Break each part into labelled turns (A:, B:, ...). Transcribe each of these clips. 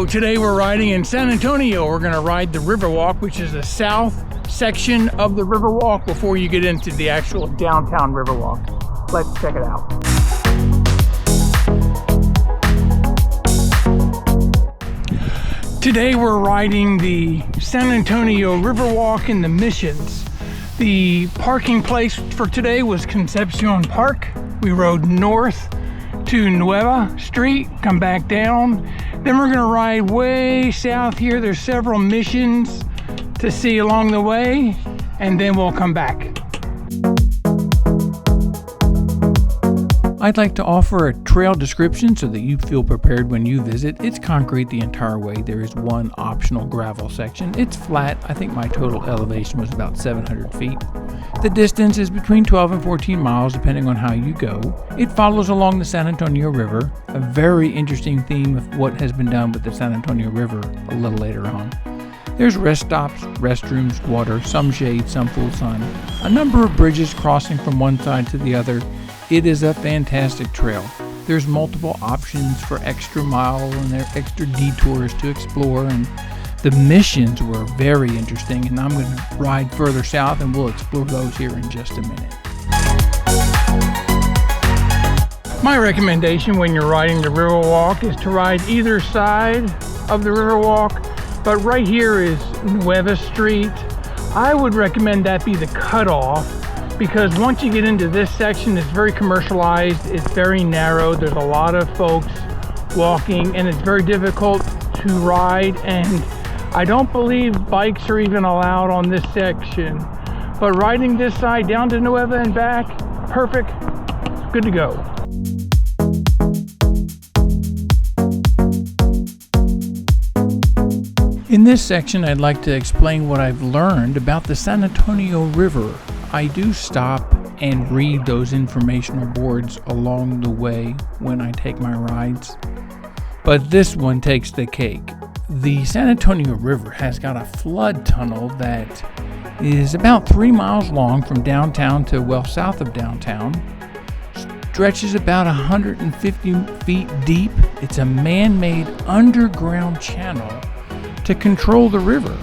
A: Today we're riding in San Antonio. We're going to ride the Riverwalk, which is the south section of the Riverwalk before you get into the actual downtown Riverwalk. Let's check it out. Today we're riding the San Antonio Riverwalk in the Missions. The parking place for today was Concepcion Park. We rode north to Nueces Street, come back down. Then we're gonna ride way south here. There's several missions to see along the way, and then we'll come back. I'd like to offer a trail description so that you feel prepared when you visit. It's concrete the entire way. There is one optional gravel section. It's flat. I think my total elevation was about 700 feet. The distance is between 12 and 14 miles depending on how you go. It follows along the San Antonio River, a very interesting theme of what has been done with the San Antonio River a little later on. There's rest stops, restrooms, water, some shade, some full sun, a number of bridges crossing from one side to the other. It is a fantastic trail. There's multiple options for extra mile and there are extra detours to explore, and the missions were very interesting, and I'm going to ride further south and we'll explore those here in just a minute. My recommendation when you're riding the Riverwalk is to ride either side of the Riverwalk, but right here is Nueces Street. I would recommend that be the cutoff, because once you get into this section, it's very commercialized, it's very narrow, there's a lot of folks walking, and it's very difficult to ride, and I don't believe bikes are even allowed on this section. But riding this side down to Nueces and back, perfect, good to go. In this section, I'd like to explain what I've learned about the San Antonio River. I do stop and read those informational boards along the way when I take my rides, but this one takes the cake. The San Antonio River has got a flood tunnel that is about 3 miles long from downtown to well south of downtown, stretches about 150 feet deep. It's a man-made underground channel to control the river.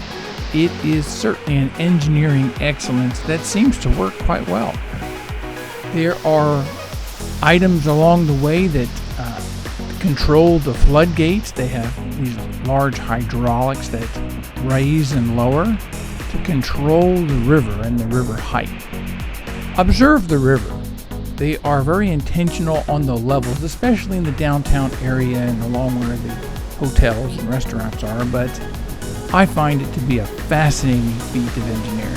A: It is certainly an engineering excellence that seems to work quite well. There are items along the way that control the floodgates. They have these large hydraulics that raise and lower to control the river and the river height. Observe the river. They are very intentional on the levels, especially in the downtown area and along where the hotels and restaurants are, but I find it to be a fascinating feat of engineering.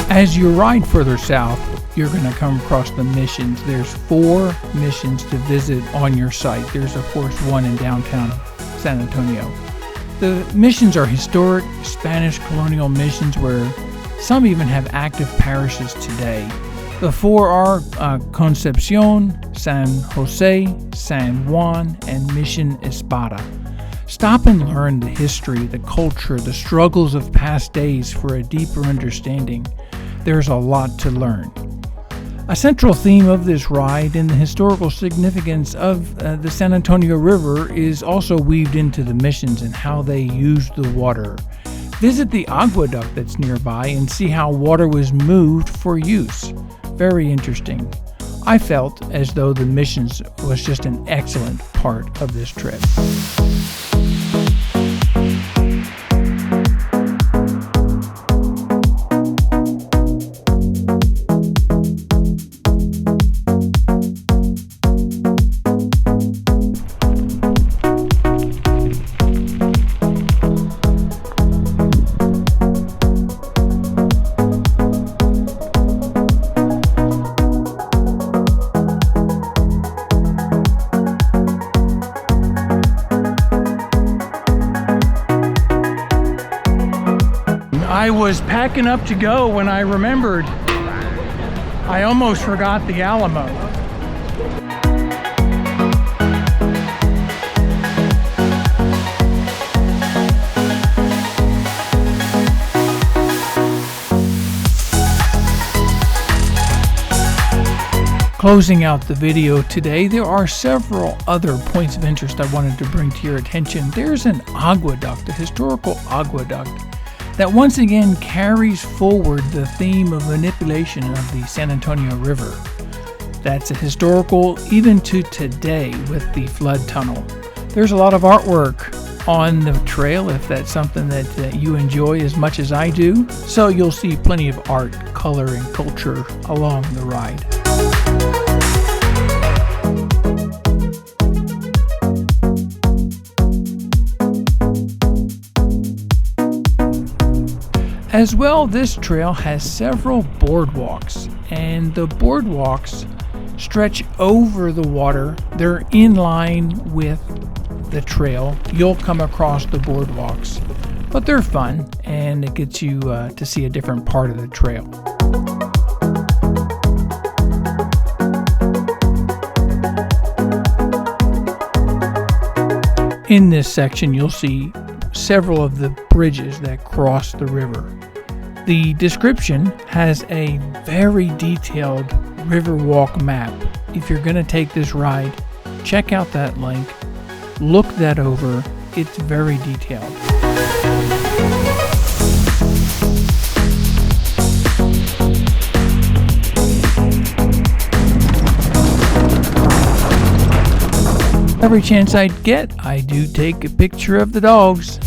A: As you ride further south, you're going to come across the missions. There's 4 missions to visit on your site. There's, of course, one in downtown San Antonio. The missions are historic Spanish colonial missions where some even have active parishes today. The 4 are Concepción, San José, San Juan, and Mission Espada. Stop and learn the history, the culture, the struggles of past days for a deeper understanding. There's a lot to learn. A central theme of this ride and the historical significance of the San Antonio River is also weaved into the missions and how they used the water. Visit the aqueduct that's nearby and see how water was moved for use. Very interesting. I felt as though the missions was just an excellent part of this trip. I was packing up to go when I remembered I almost forgot the Alamo. Closing out the video today, there are several other points of interest I wanted to bring to your attention. There's an aqueduct, a historical aqueduct, that once again carries forward the theme of manipulation of the San Antonio River. That's a historical even to today with the flood tunnel. There's a lot of artwork on the trail if that's something that you enjoy as much as I do. So you'll see plenty of art, color, and culture along the ride. As well, this trail has several boardwalks, and the boardwalks stretch over the water. They're in line with the trail. You'll come across the boardwalks, but they're fun, and it gets you to see a different part of the trail. In this section, you'll see several of the bridges that cross the river. The description has a very detailed Riverwalk map. If you're going to take this ride, check out that link, look that over. It's very detailed. Every chance I get, I do take a picture of the dogs.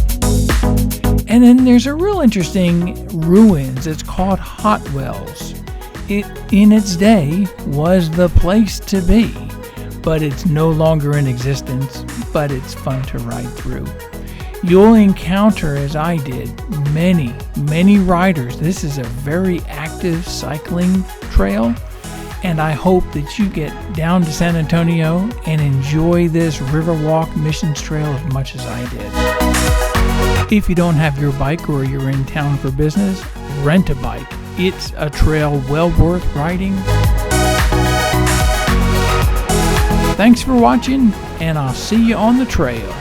A: And then there's a real interesting ruins. It's called Hot Wells. It, in its day, was the place to be, but it's no longer in existence, but it's fun to ride through. You'll encounter, as I did, many riders. This is a very active cycling trail, and I hope that you get down to San Antonio and enjoy this Riverwalk Missions Trail as much as I did. If you don't have your bike or you're in town for business, rent a bike. It's a trail well worth riding. Thanks for watching, and I'll see you on the trail.